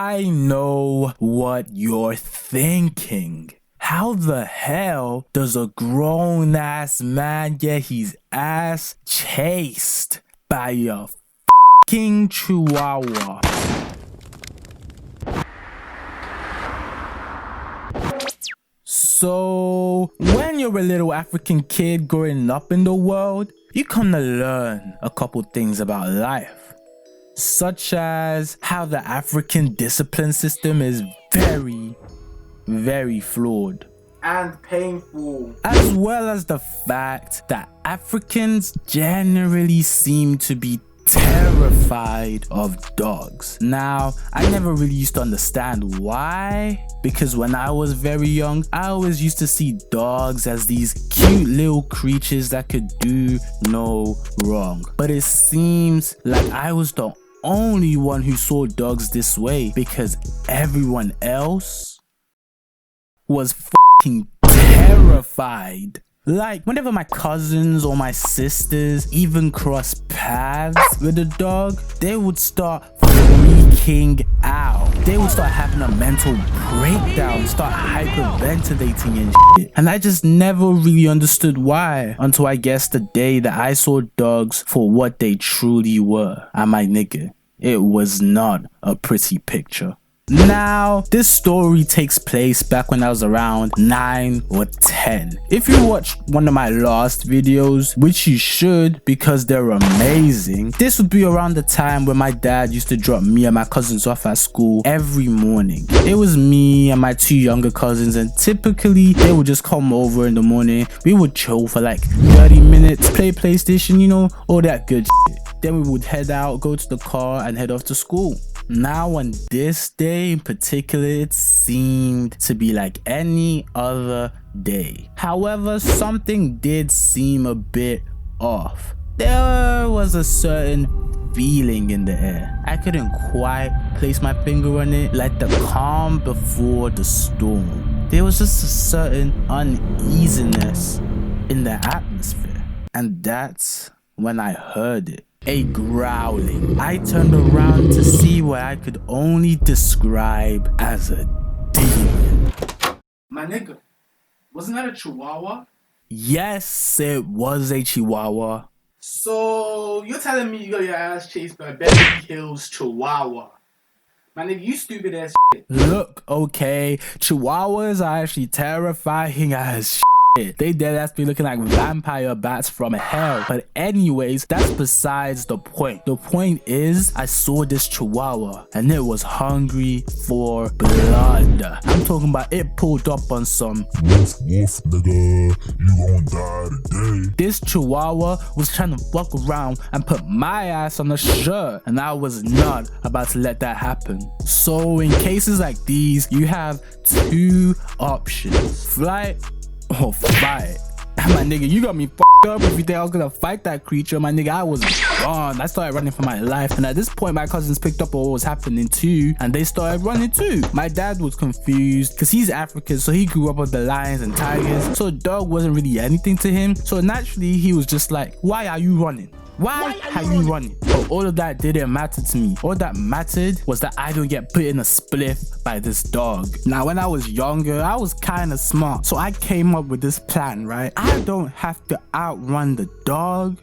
I know what you're thinking. How the hell does a grown-ass man get his ass chased by a f***ing Chihuahua? So, when you're a little African kid growing up in the world, you come to learn a couple things about life, such as how the African discipline system is very flawed and painful, as well as the fact that Africans generally seem to be terrified of dogs. Now, I never really used to understand why, because when I was very young, I always used to see dogs as these cute little creatures that could do no wrong. But it seems like I was the only one who saw dogs this way, because everyone else was f***ing terrified. Like, whenever my cousins or my sisters even cross paths with a dog, they would start freaking out. They would start having a mental breakdown, start hyperventilating and shit. And I just never really understood why, until I guess the day that I saw dogs for what they truly were. And my nigga, it was not a pretty picture. Now, this story takes place back when I was around 9 or 10. If you watched one of my last videos, which you should because they're amazing, this would be around the time when my dad used to drop me and my cousins off at school every morning. It was me and my 2 younger cousins, and typically they would just come over in the morning. We would chill for like 30 minutes, play PlayStation, you know, all that good shit. Then we would head out, go to the car and head off to school. Now on this day in particular, it seemed to be like any other day. However, something did seem a bit off. There was a certain feeling in the air. I couldn't quite place my finger on it, like the calm before the storm. There was just a certain uneasiness in the atmosphere. And that's when I heard it. A growling. I turned around to see what I could only describe as a demon. my nigga. Wasn't that a Chihuahua? Yes, it was a Chihuahua. So you're telling me you got your ass chased by Beverly Hills Chihuahua? My nigga, you stupid ass shit. Look, okay, Chihuahuas are actually terrifying as shit. They dead ass be looking like vampire bats from hell. But anyways, that's besides the point. The point is, I saw this Chihuahua and it was hungry for blood. I'm talking about it pulled up on some woof woof nigga, you gon' die today. This Chihuahua was trying to fuck around and put my ass on a shirt, and I was not about to let that happen. So in cases like these, you have 2 options: flight or fight. My nigga, you got me f***ed up. If you think I was gonna fight that creature, my nigga, I was gone. I started running for my life, and at this point my cousins picked up what was happening too, and they started running too. My dad was confused because he's African, so he grew up with the lions and tigers, so a dog wasn't really anything to him. So naturally he was just like, why are you running? Why are you running? But all of that didn't matter to me. All that mattered was that I don't get put in a spliff by this dog. Now, when I was younger, I was kind of smart. So I came up with this plan, right? I don't have to outrun the dog.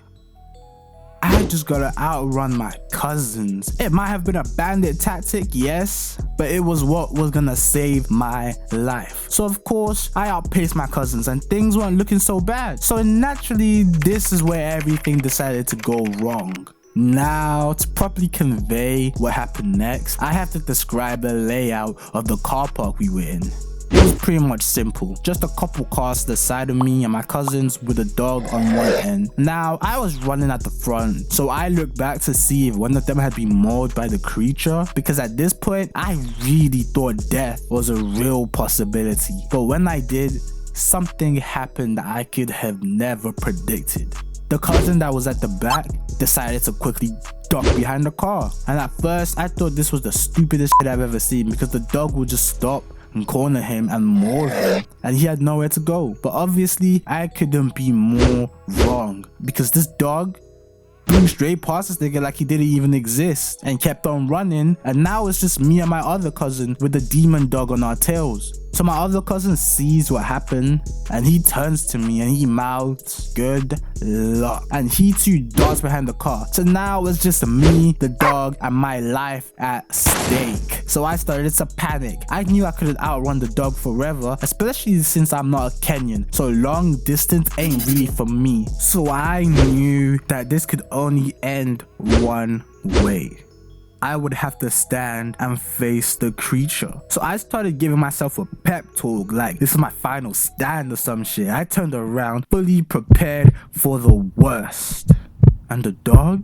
I just gotta outrun my cousins. It might have been a bandit tactic, yes, but it was what was gonna save my life. So of course, I outpaced my cousins and things weren't looking so bad. So naturally, this is where everything decided to go wrong. Now, to properly convey what happened next, I have to describe the layout of the car park we were in. It was pretty much simple. Just a couple cars to the side of me and my cousins with a dog on one end. Now, I was running at the front, so I looked back to see if one of them had been mauled by the creature, because at this point, I really thought death was a real possibility. But when I did, something happened that I could have never predicted. The cousin that was at the back decided to quickly duck behind the car. And at first, I thought this was the stupidest shit I've ever seen, because the dog would just stop and corner him and maul him, and he had nowhere to go. But obviously I couldn't be more wrong, because this dog flew straight past this nigga like he didn't even exist and kept on running, and now it's just me and my other cousin with the demon dog on our tails. So my other cousin sees what happened and he turns to me and he mouths, "Good luck." And he too darts behind the car. So now it's just me, the dog, and my life at stake. So I started to panic. I knew I couldn't outrun the dog forever, especially since I'm not a Kenyan. So long distance ain't really for me. So I knew that this could only end one way. I would have to stand and face the creature. So I started giving myself a pep talk like this is my final stand or some shit. I turned around fully prepared for the worst. And the dog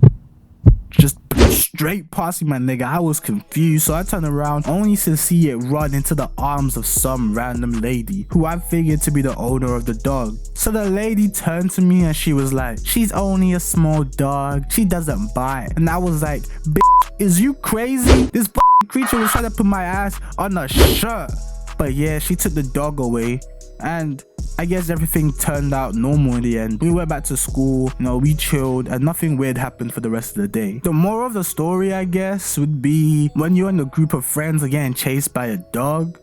just blew straight past me, my nigga. I was confused, so I turned around only to see it run into the arms of some random lady who I figured to be the owner of the dog. So the lady turned to me and she was like, "She's only a small dog, she doesn't bite." And I was like, "Bitch, is you crazy? This creature was trying to put my ass on a shirt." But yeah, she took the dog away, and I guess everything turned out normal in the end. We went back to school, we chilled, and nothing weird happened for the rest of the day. The moral of the story, I guess, would be when you're in a group of friends and getting chased by a dog,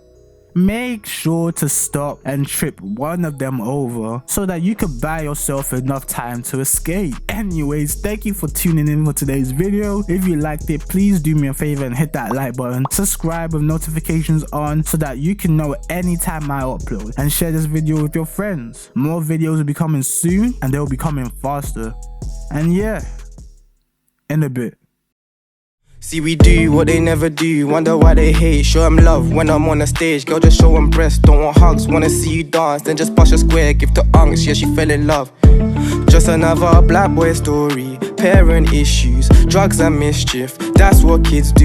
make sure to stop and trip one of them over so that you could buy yourself enough time to escape. Anyways, thank you for tuning in for today's video. If you liked it, please do me a favor and hit that like button, subscribe with notifications on so that you can know anytime I upload, and share this video with your friends. More videos will be coming soon and they'll be coming faster. And yeah, in a bit. See, we do what they never do, wonder why they hate. Show them love when I'm on the stage, girl just show them breasts. Don't want hugs, wanna see you dance, then just bust your square, give the angst, yeah she fell in love. Just another black boy story, parent issues, drugs and mischief, that's what kids do.